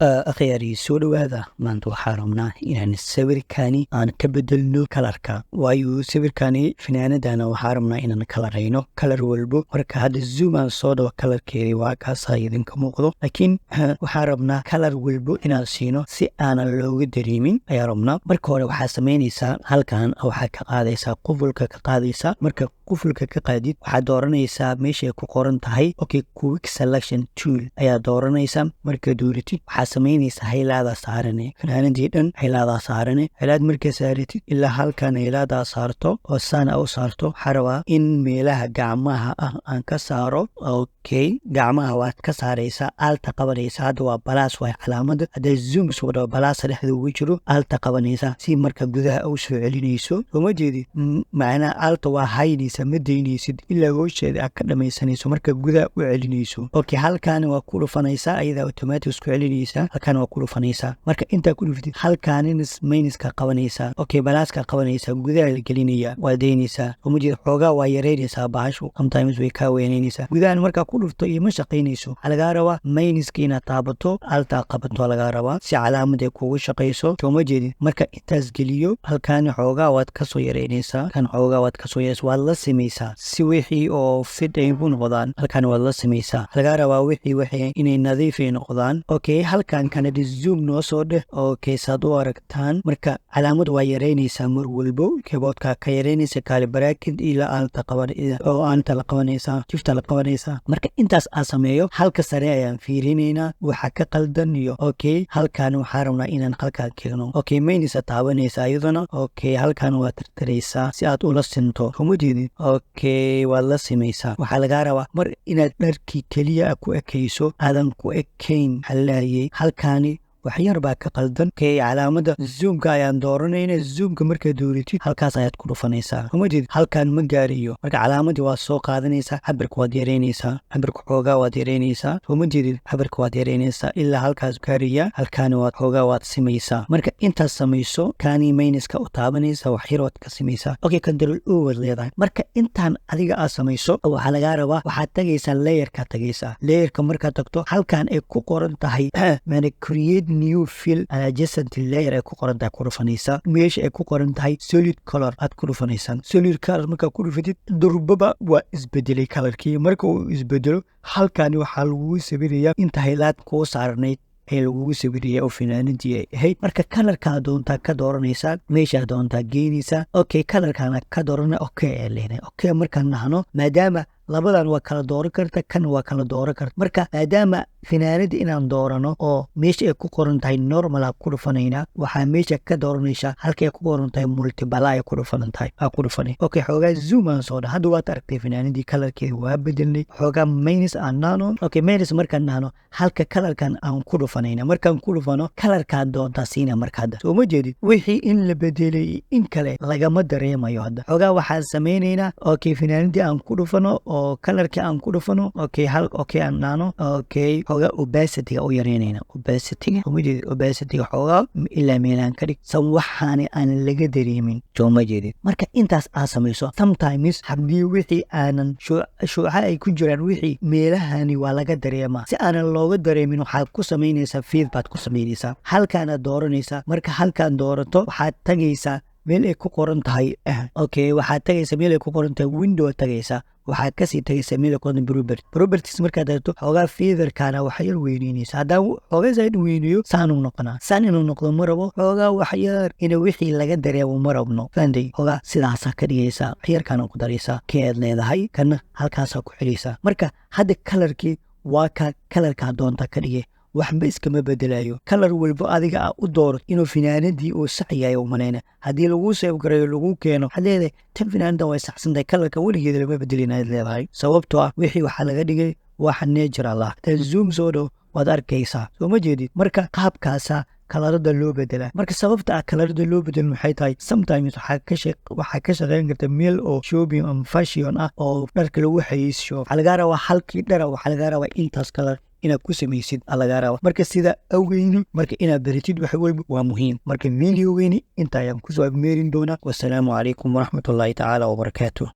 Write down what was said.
أخيري سولو هذا ما أنتو حارمنا يعني السبر كاني أنا كبدلنو كلركا وايو سبر كاني فنانة دانا وحارمنا إن أنا كلرينو كلر والبو ورك هذا الزوم عن صودا وكلر كيري واكاس هايدن كموقدو لكن وحارمنا كلر والبو إن سينو سي أنا لو دريمين أيارمنا مركورة وحاسمينيسا هل كان أو حكا قاديسا قفلك كقاديسا مركا qufulka ka qaadid waxaad dooranaysaa meeshay ku qoran tahay quick selection tool ayaa dooranaysaa marka dooratid waxaad samaynaysaa haylaada saarane fanaanadii dhan haylaada saarane haylaad markaa saaratid ilaa halkan haylaada saarto oo sana u saarto waxaa rabaa in meelaha gacmaha ah aan ka saaro gacmaha waad ka saaraysaa alta qabanaysaa hadda waa balaas waay calaamada hadday zoom soo dhawo balaasa dhexda ugu jiro alta qabanaysaa si marka gudaha u soo celinayso uma jeedid macnaa alta waa haynaysa ma daynaysid ilaa howsheeda aad ka dhamaysanayso marka gudaha u celinayso halkaani waa ku dhufanaysaa ayadaa automatic isku celinaysaa halkaani waa ku dhufanaysaa marka intaa ku dhuftid halkaani mayniska qabanaysaa balaaska qabanaysaa gudaha la gelinaya waa daynaysaa uma jeed xoogaa waa yareynaysaa bahashu sometimes way kaa weynaynaysaa gudahan markaa ku dhufto iyo ma shaqaynayso waxaa lagaa rabaa mayniska inaad taabato altaa qabato lagaa rabaa si calaamad ay kugu shaqayso uma jeedid marka intaas geliyo halkaani xoogaa waad kasoo yareynaysaa kan xoogaa waad kasoo yaraysaa waad la samaysaa si wixii oo fit ay ku noqdaan halkan waad la samaysaa laga rabaa wixii inay nadiif ay noqdaan halkan kanadi zoom noo soo dheh saad u aragtaan marka calaamad waa yareynaysaa mar walbo keyboardka ka yareynaysa kaali baraakid ilaa aanta la qabanaysaa jifta la qabanaysaa marka intaas aan sameeyo halka sare ayaan fiirinaynaa waxa ka qaldan iyo halkan waxaa rabnaa inaan halkaa keeno maynisa taabanaysaa iyaduna halkan waa tirtiraysaa si aad ula sinto kuma jeedid waad la samaysaa waxaa lagaa rabaa mar inaad dharkii keliya ku ekayso aadan ku ekayn hallayay halkaani waxyar baa ka qaldan calaamada zoomka ayaan dooranayna zoomka markaad dooratid halkaas ayaad ku dhufanaysaa uma jeed halkaan ma gaariyo marka calaamadii waad soo qaadanaysaa cabirka waad yareynaysaa cabirka xoogaa waad yareynaysaa uma jeedid cabirka waad yareynaysaa ilaa halkaas gaariya halkaani waad xoogaa waad simaysaa marka intaas samayso kaanii mayniska u taabanaysa waxyar waad ka simaysaa control o waad leedahay marka intaan adiga aad samayso waxaa lagaa rabaa waxaad tagaysaa layerka tagaysaa layerka markaad tagto halkaan ay ku qoran tahay create new fill adjacent layer ay ku qoran tahay ku dhufanaysaa meesha ay ku qoran tahay solid color aad ku dhufanaysaan solid color markaa ku dhufatid durbaba waa isbedelay colorkii marka uu isbedelo halkaani waxaa lagugu sawirayaa inta haylaad kuu saarnayd ee lagugu sawiraya oo finaanadii ay ahayd marka kalarkaa doontaa ka dooranaysaa meeshaa doontaa geenaysaa kalarkaana ka doorana ee leenahay markaan nahno maadaama labadan waa kala dooran karta kan waa kala dooran karta marka maadaama finaanadii inaan doorano oo meesha ay ku qoran tahay normal ku dhufanaynaa waxaa meesha ka dooranaysaa halka ay ku qoran tahay multiply ay ku dhufanan tahay ku dhufanay xoogaa zoom aan soo hadda waad aragtay finaanadii kalarkeeda waa bedelnay xoogaa minus aan nahno minus markaan nahno halka kalarkan aan ku dhufanayna markaan ku dhufano kalarkaa doontaa siina marka hadda soo ma jeedid wixii in la bedelay in kale lagama dareemayo hadda xoogaa waxaan samaynaynaa finaanadii aan ku dhufano oo kalarkii aan ku dhufano aan nahno xoogaa obacity u yareynayna obacity xoogaa ilaa meelaan ka dhig san waxaani aan laga dareemin sooma jeedid marka intaas aad samayso sometimes haddii wixii aanan shuuca ay ku jiraan wixii meelahani waa laga dareemaa si aanan looga dareemin waxaad ku samaynaysaa fiid baad ku samaynaysaa halkaanaad dooranaysaa marka halkaan doorato waxaad tagaysaa meel ay ku qoran tahay waxaad tagaysaa meel ay ku qoran tahay window tagaysaa waxaad kasii tagaysaa meel ay ku qoran properties markaad aragto xoogaa featherkaana waxyar weyneynaysa haddaan xoogaa zaid weyneeyo saanuu noqonaa saan inuu noqdo ma rabo xoogaa waxyar ina wixii laga dareemo ma rabno fahanday xoogaa sidaasaa ka dhigaysaa waxyarkaana ku daraysaa aad leedahay kana halkaasaa ku xiraysaa marka hadda kalarkii waa kalarkaa doonta ka dhige waxba iskama bedelayo kalar walbo adiga u dooro inuu finaanadii uu sax yahay u malayna haddii lagu save garayo lagu keeno waxaad leedahay tan finaanadan way saxsantahay kalarka weligeeda lama bedelinaad leedahay sababtoo ah wixii waxaa laga dhigay waxa natural ah zoom soo dhow waad arkaysaa soo ma jeedid marka qaabkaasa kalarada loo bedelaa marka sababta kalarada loo bedelin waxay tahay sometimes waxaa ka shaqeyn karta meel oo shopping and fashion ah oo dharka lagu xayeysiyo waxaa lagaa rabaa halkii dhara waxaa lagaa rabaa intaas kalar inaad ku samaysid lagaa raba marka sida awgeyni marka inaad baratid wax walba waa muhiim marka videogeyni inta ayaan kusoo agmeerin doonaa wasalaamu calaykum waraxmatullaahi tacaala wabarakaatuh